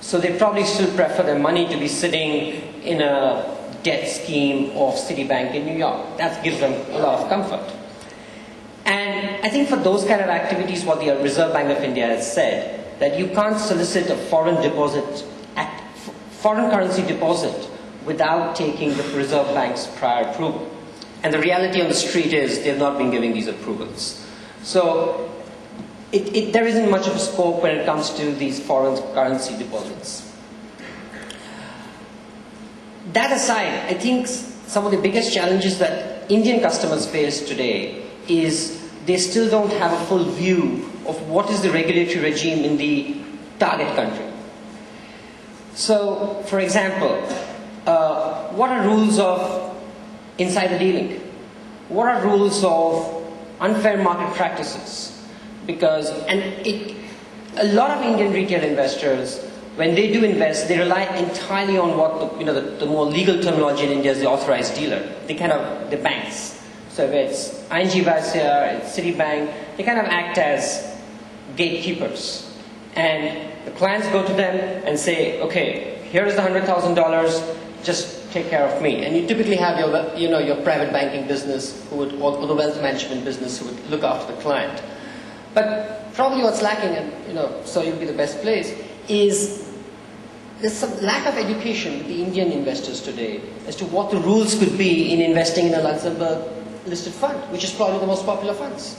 So they probably still prefer their money to be sitting in a debt scheme of Citibank in New York. That gives them a lot of comfort. And I think for those kind of activities, what the Reserve Bank of India has said, that you can't solicit a foreign currency deposit without taking the Reserve Bank's prior approval. And the reality on the street is they've not been giving these approvals. So there isn't much of a scope when it comes to these foreign currency deposits. That aside, I think some of the biggest challenges that Indian customers face today is they still don't have a full view of what is the regulatory regime in the target country. So, for example, what are rules of insider dealing? What are rules of unfair market practices? Because, a lot of Indian retail investors, when they do invest, they rely entirely on what the more legal terminology in India is the authorized dealer. The banks. So if it's ING Vysya, it's Citibank, they kind of act as gatekeepers. And the clients go to them and say, okay, here is the $100,000, just take care of me. And you typically have your private banking business or the wealth management business who would look after the client. But probably what's lacking, and so you'd be the best place, is there's some lack of education with the Indian investors today as to what the rules could be in investing in a Luxembourg listed fund, which is probably the most popular funds.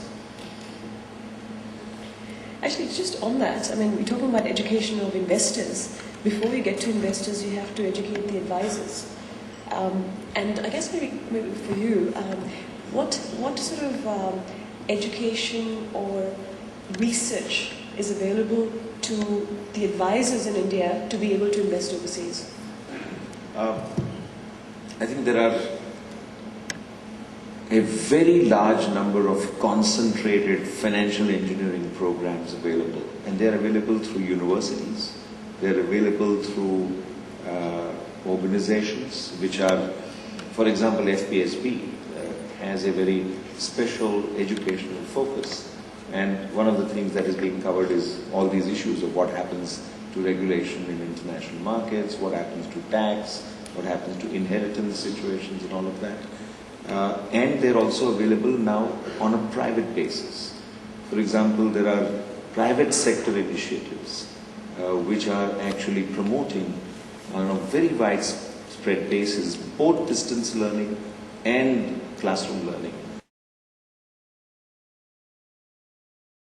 Actually, just on that, I mean, we're talking about education of investors. Before you get to investors, you have to educate the advisors. And I guess maybe for you, what sort of education or research is available to the advisors in India to be able to invest overseas? I think there are a very large number of concentrated financial engineering programs available, and they are available through universities, they are available through organizations which are, for example, FPSB has a very special educational focus, and one of the things that is being covered is all these issues of what happens to regulation in international markets, what happens to tax, what happens to inheritance situations and all of that. And they're also available now on a private basis. For example, there are private sector initiatives which are actually promoting on a very widespread basis both distance learning and classroom learning.